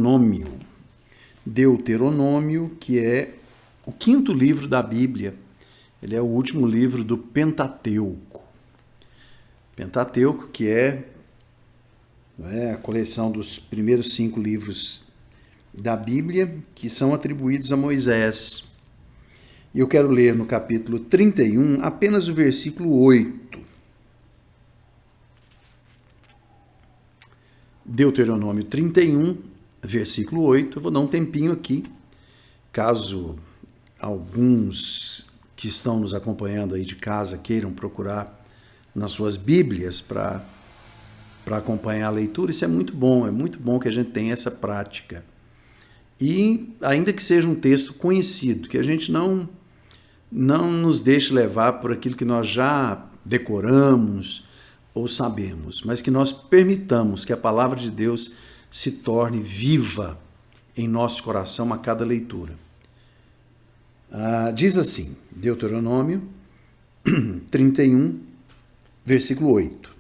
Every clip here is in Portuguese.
Deuteronômio. Deuteronômio, que é o quinto livro da Bíblia. Ele é o último livro do Pentateuco. Pentateuco, que é a coleção dos primeiros 5 livros da Bíblia, que são atribuídos a Moisés. E eu quero ler no capítulo 31 apenas o versículo 8. Deuteronômio 31, versículo 8. Eu vou dar um tempinho aqui, caso alguns que estão nos acompanhando aí de casa queiram procurar nas suas Bíblias para acompanhar a leitura. Isso é muito bom que a gente tenha essa prática. E ainda que seja um texto conhecido, que a gente não nos deixe levar por aquilo que nós já decoramos ou sabemos, mas que nós permitamos que a palavra de Deus se torne viva em nosso coração a cada leitura. Diz assim, Deuteronômio 31, versículo 8.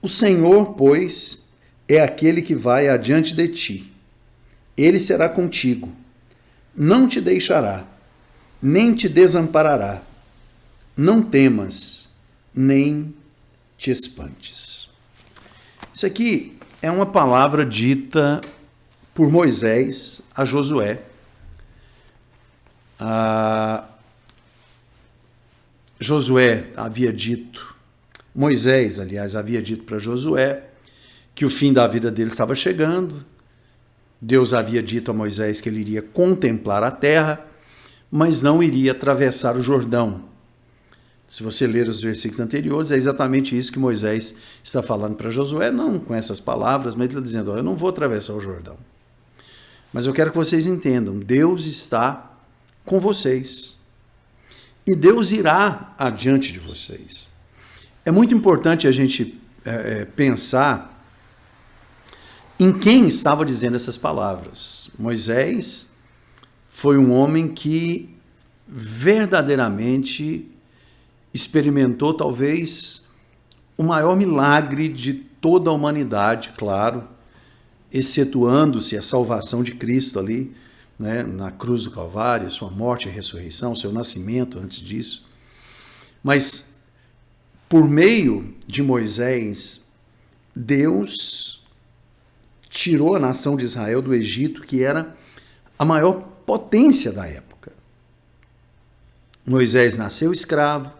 O Senhor, pois, é aquele que vai adiante de ti. Ele será contigo, não te deixará, nem te desamparará. Não temas, nem te espantes. Isso aqui é uma palavra dita por Moisés a Josué. Moisés, aliás, havia dito para Josué que o fim da vida dele estava chegando. Deus havia dito a Moisés que ele iria contemplar a terra, mas não iria atravessar o Jordão. Se você ler os versículos anteriores, é exatamente isso que Moisés está falando para Josué, não com essas palavras, mas ele está dizendo, eu não vou atravessar o Jordão. Mas eu quero que vocês entendam, Deus está com vocês. E Deus irá adiante de vocês. É muito importante a gente pensar em quem estava dizendo essas palavras. Moisés foi um homem que verdadeiramente experimentou talvez o maior milagre de toda a humanidade, claro, excetuando-se a salvação de Cristo ali, né, na cruz do Calvário, sua morte e ressurreição, seu nascimento antes disso. Mas, por meio de Moisés, Deus tirou a nação de Israel do Egito, que era a maior potência da época. Moisés nasceu escravo,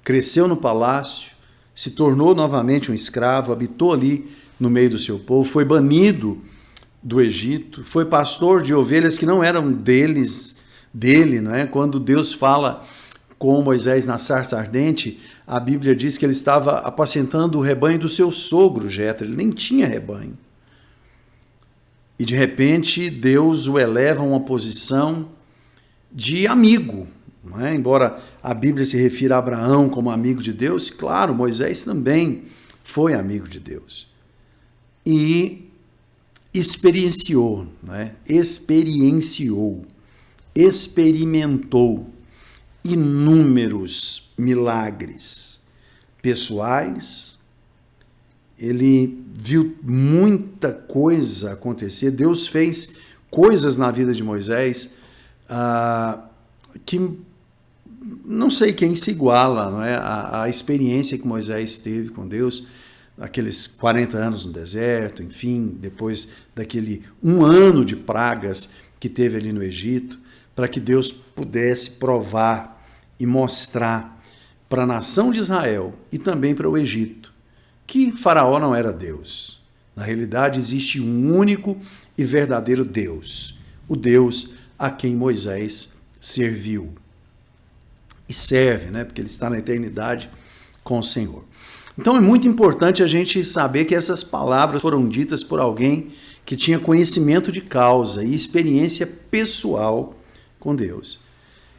cresceu no palácio, se tornou novamente um escravo, habitou ali no meio do seu povo, foi banido do Egito, foi pastor de ovelhas que não eram dele, não é? Quando Deus fala com Moisés na sarça ardente, a Bíblia diz que ele estava apacentando o rebanho do seu sogro Jetro, ele nem tinha rebanho. E de repente Deus o eleva a uma posição de amigo, não é? Embora a Bíblia se refira a Abraão como amigo de Deus, claro, Moisés também foi amigo de Deus. E experimentou inúmeros milagres pessoais. Ele viu muita coisa acontecer. Deus fez coisas na vida de Moisés que não sei quem se iguala, não é? A experiência que Moisés teve com Deus, aqueles 40 anos no deserto, enfim, depois daquele 1 ano de pragas que teve ali no Egito, para que Deus pudesse provar e mostrar para a nação de Israel e também para o Egito que Faraó não era Deus. Na realidade, existe um único e verdadeiro Deus, o Deus a quem Moisés serviu. E serve, né? Porque ele está na eternidade com o Senhor. Então é muito importante a gente saber que essas palavras foram ditas por alguém que tinha conhecimento de causa e experiência pessoal com Deus.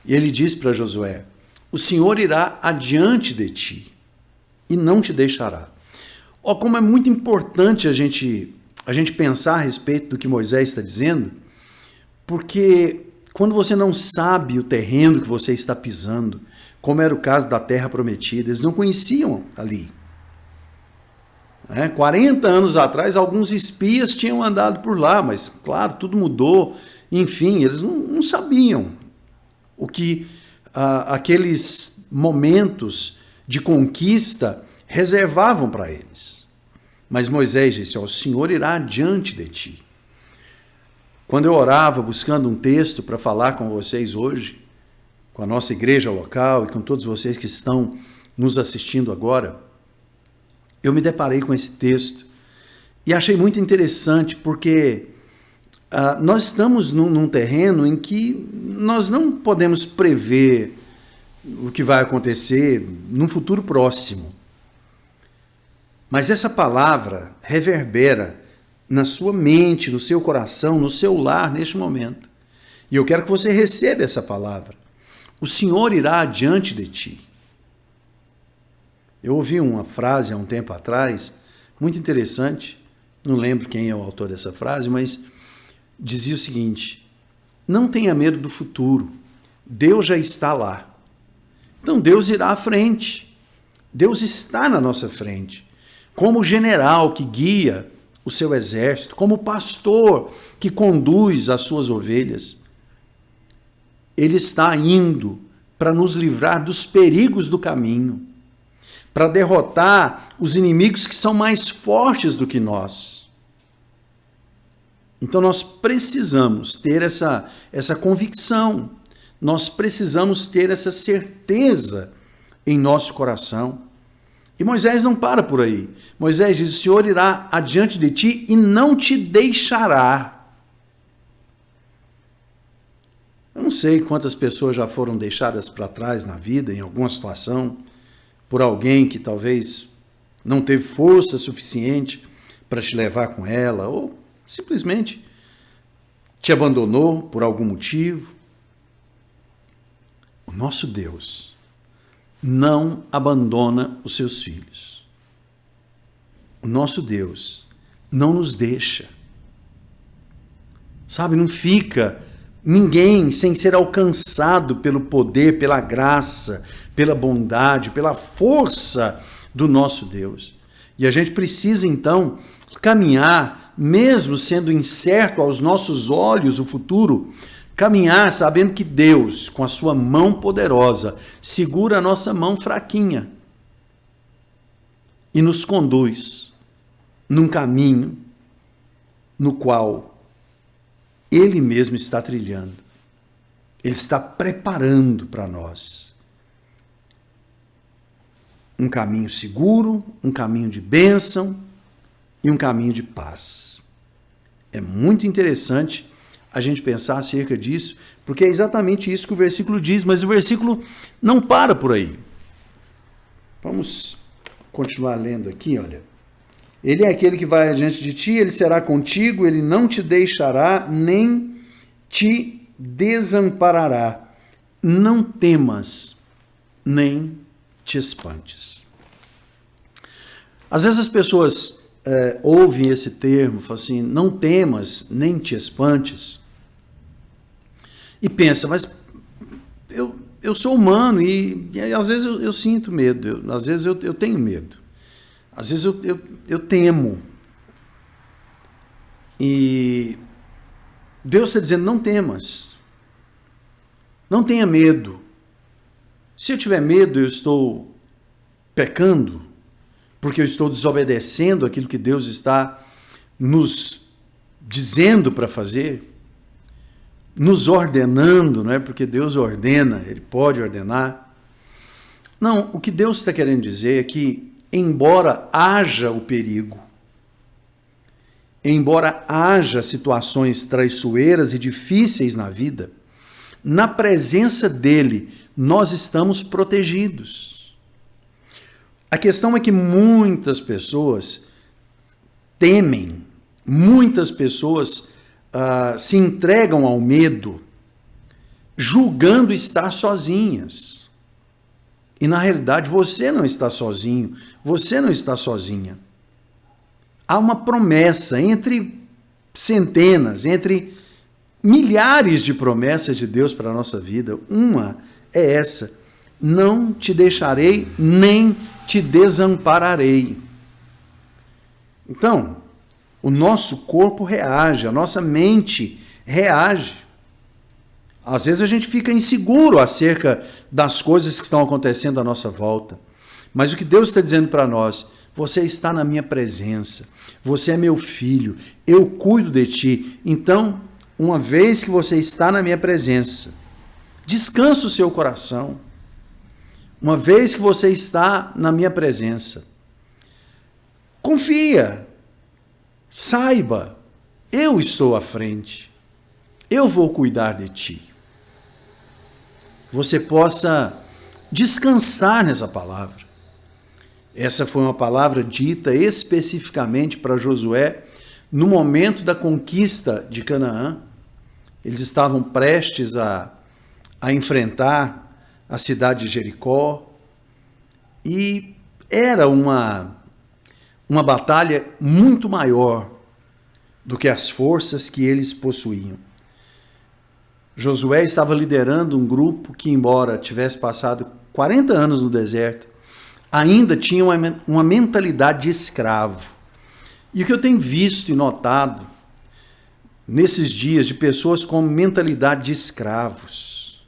E ele diz para Josué, o Senhor irá adiante de ti e não te deixará. Como é muito importante a gente pensar a respeito do que Moisés está dizendo, porque quando você não sabe o terreno que você está pisando, como era o caso da terra prometida, eles não conheciam ali. né? 40 anos atrás, alguns espias tinham andado por lá, mas, claro, tudo mudou. Enfim, eles não sabiam o que aqueles momentos de conquista reservavam para eles. Mas Moisés disse: o Senhor irá adiante de ti. Quando eu orava buscando um texto para falar com vocês hoje, com a nossa igreja local e com todos vocês que estão nos assistindo agora, eu me deparei com esse texto e achei muito interessante, porque nós estamos num terreno em que nós não podemos prever o que vai acontecer num futuro próximo. Mas essa palavra reverbera na sua mente, no seu coração, no seu lar neste momento. E eu quero que você receba essa palavra. O Senhor irá adiante de ti. Eu ouvi uma frase há um tempo atrás, muito interessante, não lembro quem é o autor dessa frase, mas dizia o seguinte: não tenha medo do futuro, Deus já está lá. Então Deus irá à frente, Deus está na nossa frente, como general que guia o seu exército, como pastor que conduz as suas ovelhas. Ele está indo para nos livrar dos perigos do caminho, para derrotar os inimigos que são mais fortes do que nós. Então nós precisamos ter essa convicção, nós precisamos ter essa certeza em nosso coração. E Moisés não para por aí. Moisés diz: o Senhor irá adiante de ti e não te deixará. Eu não sei quantas pessoas já foram deixadas para trás na vida, em alguma situação, por alguém que talvez não teve força suficiente para te levar com ela, ou simplesmente te abandonou por algum motivo. O nosso Deus não abandona os seus filhos. O nosso Deus não nos deixa. Sabe, não fica ninguém sem ser alcançado pelo poder, pela graça, pela bondade, pela força do nosso Deus. E a gente precisa, então, caminhar, mesmo sendo incerto aos nossos olhos o futuro, caminhar sabendo que Deus, com a sua mão poderosa, segura a nossa mão fraquinha e nos conduz num caminho no qual Ele mesmo está trilhando. Ele está preparando para nós um caminho seguro, um caminho de bênção e um caminho de paz. É muito interessante a gente pensar acerca disso, porque é exatamente isso que o versículo diz, mas o versículo não para por aí. Vamos continuar lendo aqui, olha. Ele é aquele que vai adiante de ti, ele será contigo, ele não te deixará, nem te desamparará. Não temas, nem te espantes. Às vezes as pessoas ouvem esse termo, falam assim: não temas, nem te espantes. E pensa, mas eu sou humano e às vezes eu sinto medo, às vezes eu tenho medo, às vezes eu temo. E Deus está dizendo: não temas, não tenha medo. Se eu tiver medo, eu estou pecando, porque eu estou desobedecendo aquilo que Deus está nos dizendo para fazer, nos ordenando, não é? Porque Deus ordena, Ele pode ordenar. Não, o que Deus está querendo dizer é que, embora haja o perigo, embora haja situações traiçoeiras e difíceis na vida, na presença dEle, nós estamos protegidos. A questão é que muitas pessoas temem, muitas pessoas se entregam ao medo, julgando estar sozinhas. E na realidade você não está sozinho, você não está sozinha. Há uma promessa entre centenas, entre milhares de promessas de Deus para a nossa vida. Uma é essa: não te deixarei, nem te desampararei. Então, o nosso corpo reage, a nossa mente reage. Às vezes a gente fica inseguro acerca das coisas que estão acontecendo à nossa volta. Mas o que Deus está dizendo para nós, você está na minha presença, você é meu filho, eu cuido de ti. Então, uma vez que você está na minha presença, descansa o seu coração. Uma vez que você está na minha presença, confia, saiba, eu estou à frente, eu vou cuidar de ti. Você possa descansar nessa palavra. Essa foi uma palavra dita especificamente para Josué no momento da conquista de Canaã. Eles estavam prestes a enfrentar a cidade de Jericó e era uma batalha muito maior do que as forças que eles possuíam. Josué estava liderando um grupo que, embora tivesse passado 40 anos no deserto, ainda tinha uma mentalidade de escravo. E o que eu tenho visto e notado nesses dias de pessoas com mentalidade de escravos,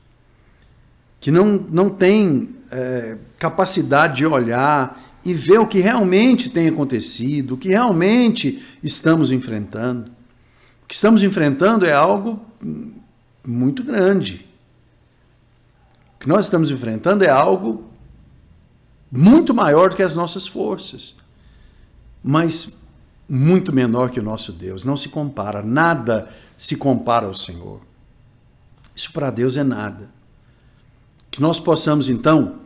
que não têm capacidade de olhar e ver o que realmente tem acontecido, o que realmente estamos enfrentando. O que estamos enfrentando é algo muito grande. O que nós estamos enfrentando é algo muito maior do que as nossas forças, mas muito menor que o nosso Deus. Não se compara, nada se compara ao Senhor. Isso para Deus é nada. Que nós possamos, então,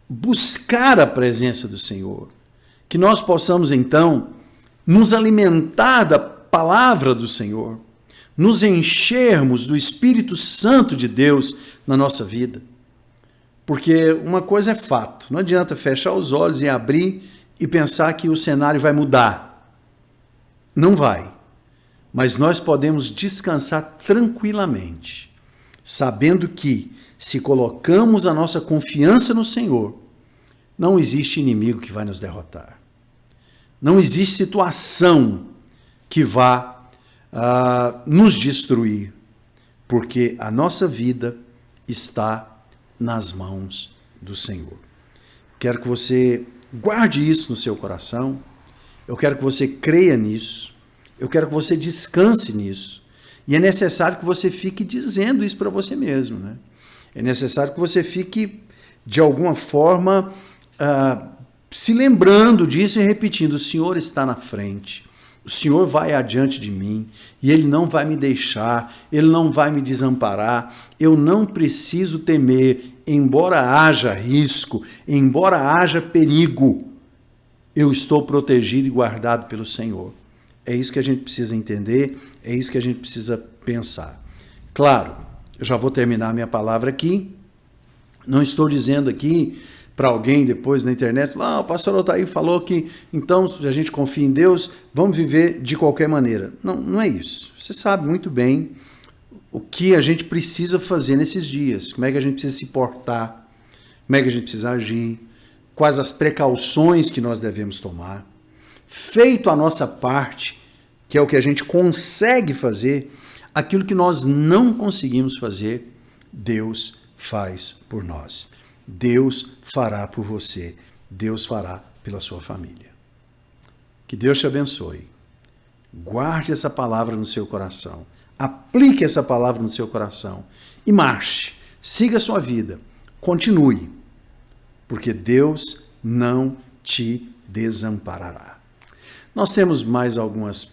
buscar a presença do Senhor. Que nós possamos, então, nos alimentar da palavra do Senhor, nos enchermos do Espírito Santo de Deus na nossa vida. Porque uma coisa é fato, não adianta fechar os olhos e abrir e pensar que o cenário vai mudar. Não vai. Mas nós podemos descansar tranquilamente, sabendo que, se colocamos a nossa confiança no Senhor, não existe inimigo que vai nos derrotar. Não existe situação que vá nos destruir, porque a nossa vida está nas mãos do Senhor. Quero que você guarde isso no seu coração, eu quero que você creia nisso, eu quero que você descanse nisso, e é necessário que você fique dizendo isso para você mesmo, né? É necessário que você fique, de alguma forma, se lembrando disso e repetindo: o Senhor está na frente, o Senhor vai adiante de mim e Ele não vai me deixar, Ele não vai me desamparar, eu não preciso temer, embora haja risco, embora haja perigo, eu estou protegido e guardado pelo Senhor. É isso que a gente precisa entender, é isso que a gente precisa pensar. Claro, eu já vou terminar a minha palavra aqui, não estou dizendo aqui para alguém depois na internet, o pastor Otair falou que, então, se a gente confia em Deus, vamos viver de qualquer maneira. Não, não é isso. Você sabe muito bem o que a gente precisa fazer nesses dias, como é que a gente precisa se portar, como é que a gente precisa agir, quais as precauções que nós devemos tomar. Feito a nossa parte, que é o que a gente consegue fazer, aquilo que nós não conseguimos fazer, Deus faz por nós. Deus fará por você, Deus fará pela sua família. Que Deus te abençoe. Guarde essa palavra no seu coração. Aplique essa palavra no seu coração e marche. Siga a sua vida. Continue. Porque Deus não te desamparará. Nós temos mais algumas